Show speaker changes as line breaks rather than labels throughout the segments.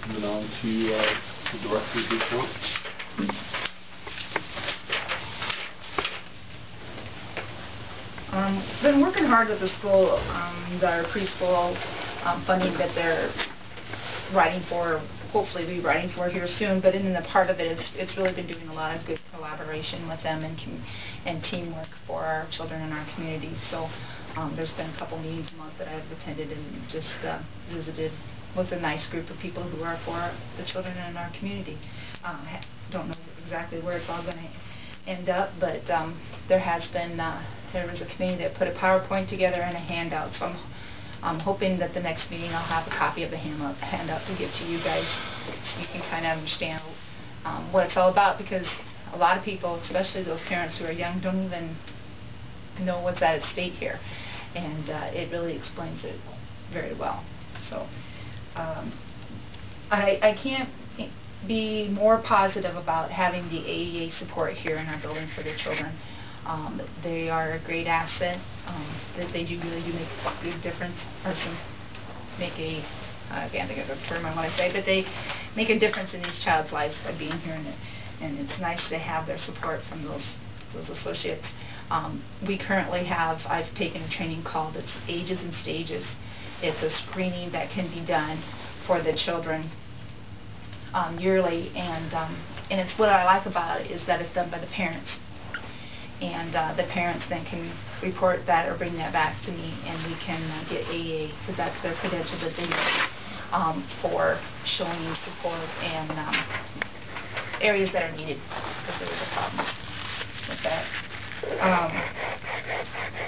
Moving on to the director's report.
Been working hard with the school, our preschool funding that they're writing for, hopefully be writing for here soon, but in the part of it, it's really been doing a lot of good collaboration with them and teamwork for our children in our community. So there's been a couple meetings a month that I've attended and just visited with a nice group of people who are for the children in our community. Don't know exactly where it's all going to end up, but there was a committee that put a PowerPoint together and a handout. So I'm hoping that the next meeting I'll have a copy of the handout to give to you guys so you can kind of understand what it's all about, because a lot of people, especially those parents who are young, don't even know what's at stake here. And it really explains it very well. So I can't be more positive about having the AEA support here in our building for the children. They are a great asset. They do really make a big difference. I can't think of a term I want to say, but they make a difference in these child's lives by being here, and it's nice to have their support from those associates. We currently have, I've taken a training called Ages and Stages. It's a screening that can be done for the children yearly, and it's what I like about it is that it's done by the parents. And the parents then can report that or bring that back to me, and we can get AA, because that's their credential that they use for showing support and areas that are needed if there was a problem with that.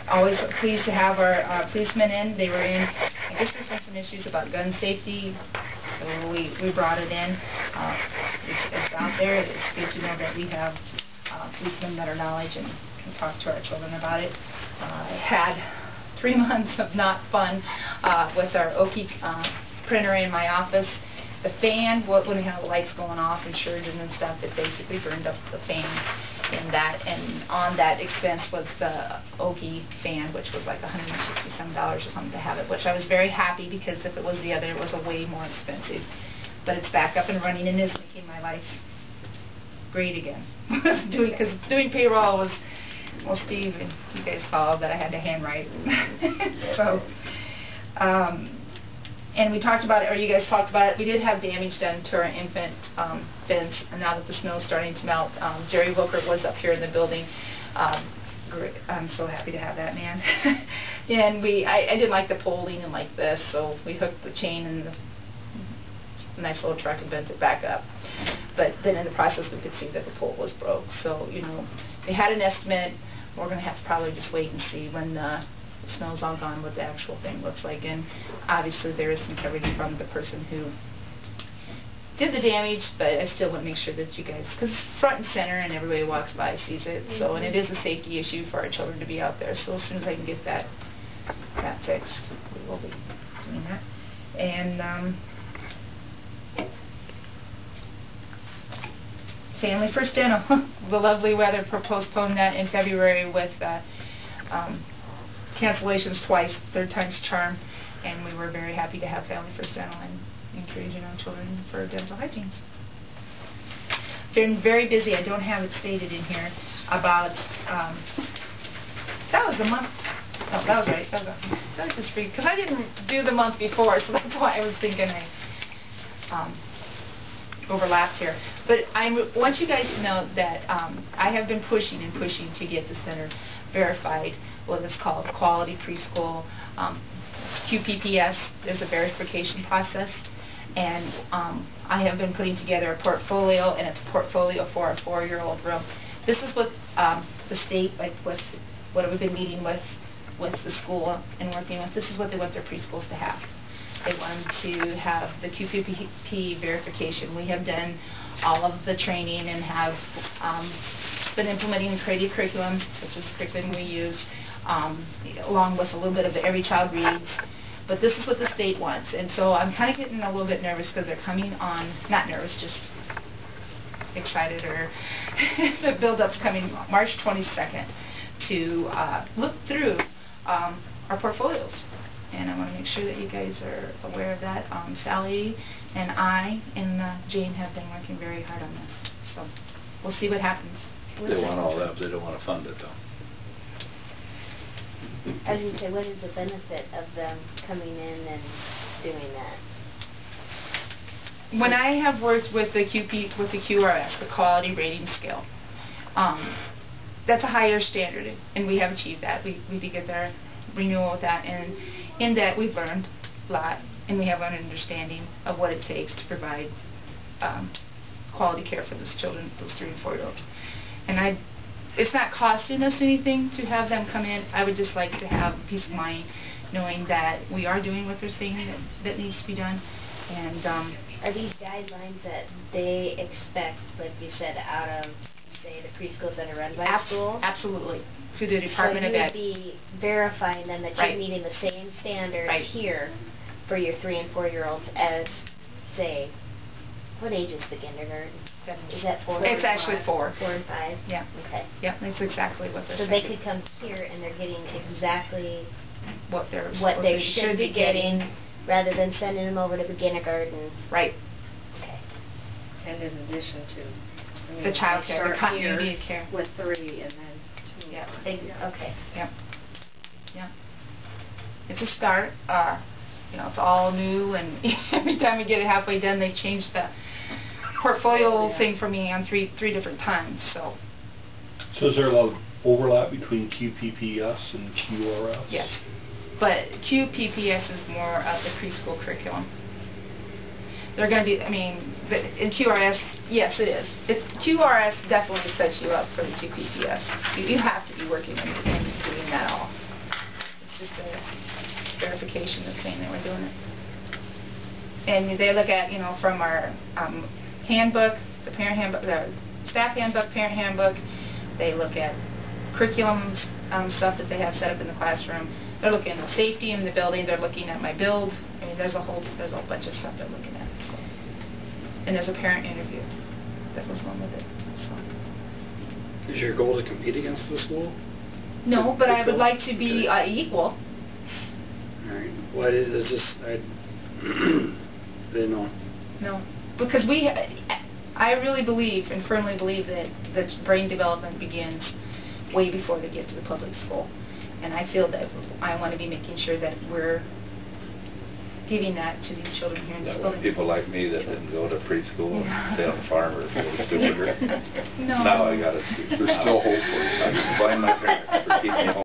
Always pleased to have our policemen in. They were in. I guess there's been some issues about gun safety, so we brought it in. It's out there. It's good to know that we have policemen that are knowledge and can talk to our children about it. I had 3 months of not fun with our Oki printer in my office. The fan, when we had the lights going off and surgeon and stuff, it basically burned up the fan in that, and on that expense was the Oki fan, which was like $160 or something to have it, which I was very happy, because if it was the other, it was a way more expensive. But it's back up and running and is making my life great again. Because doing payroll was, well, Steve and you guys saw that I had to handwrite. So, and we talked about it, or you guys talked about it. We did have damage done to our infant beds, and now that the snow is starting to melt, Jerry Wilker was up here in the building. I'm so happy to have that man. And I didn't like the pole leaning like this, so we hooked the chain in the nice little truck and bent it back up. But then in the process we could see that the pole was broke. So, you know, they had an estimate. We're going to have to probably just wait and see when the snow's all gone what the actual thing looks like. And obviously there is some coverage from the person who did the damage, but I still want to make sure that you guys, because it's front and center and everybody walks by sees it. So, and it is a safety issue for our children to be out there. So as soon as I can get that fixed, we will be doing that. And Family First Dental, the lovely weather postponed that in February with cancellations twice, third time's charm, and we were very happy to have Family First Dental and encouraging our children for dental hygiene. Been very busy. I don't have it stated in here about, that was the month, oh, that was right, that was just free, because I didn't do the month before, so that's why I was thinking I overlapped here. But I want you guys to know that I have been pushing and pushing to get the center verified, what is called Quality Preschool, QPPS. There's a verification process, and I have been putting together a portfolio, and it's a portfolio for a 4-year-old room. This is what the state, like with what we've been meeting with the school and working with, this is what they want their preschools to have. They want to have the QPP verification. We have done all of the training and have been implementing creative curriculum, which is the curriculum we use, along with a little bit of the Every Child Reads. But this is what the state wants. And so I'm kind of getting a little bit nervous because they're coming on, not nervous, just excited, or the build-up's coming March 22nd to look through our portfolios and I want to make sure that you guys are aware of that. Sally and I and Jane have been working very hard on this, so we'll see what happens.
They want all that, but they don't want to fund it, though.
As you say, what is the benefit of them coming in and doing that?
When I have worked with the QRS, the quality rating scale, that's a higher standard, and we have achieved that. We did get their renewal with that, and in that we've learned a lot, and we have an understanding of what it takes to provide quality care for those children, those 3 and 4-year-olds. And it's not costing us anything to have them come in. I would just like to have peace of mind knowing that we are doing what they're saying that needs to be done. And
are these guidelines that they expect, like you said, out of, say, the preschools that are run by schools?
Absolutely. Through the Department of Ed.
So you would be verifying then that you're meeting the same standards here for your 3 and 4-year-olds as, say, what age is the kindergarten? Is that 4?
It's actually 4.
4 and 5?
Yeah.
Okay.
Yeah, that's exactly what they're saying.
So they could come here and they're getting exactly
what
they should be getting, rather than sending them over to the kindergarten.
Right.
Okay.
And in addition to
the child care, the continuity of care.
With 3 and then 2.
Yeah.
Okay.
Yeah. Yeah. It's a start. You know, it's all new, and every time we get it halfway done, they change the portfolio thing for me on three different times. So
is there a lot of overlap between QPPS and QRS?
Yes, but QPPS is more of the preschool curriculum. They're going to be, I mean, in QRS, yes, it is. QRS definitely sets you up for the QPPS. You have to be working and doing that all. It's just a verification of saying that we're doing it. And they look at, you know, from our handbook, the parent handbook, the staff handbook, parent handbook. They look at curriculum stuff that they have set up in the classroom. They're looking at safety in the building. They're looking at my build. I mean, there's a whole bunch of stuff they're looking at. So. And there's a parent interview that was wrong with it. So.
Is your goal to compete against the school?
No, but I would like to be equal.
All right. Why is this? I didn't know.
No, because I really believe and firmly believe that brain development begins way before they get to the public school. And I feel that I want to be making sure that we're giving that to these children here in this building.
People like me that didn't go to preschool and stay on the farm or stupider.
No.
Now I got it. There's still hope for you. I can blame my parents for keeping me home.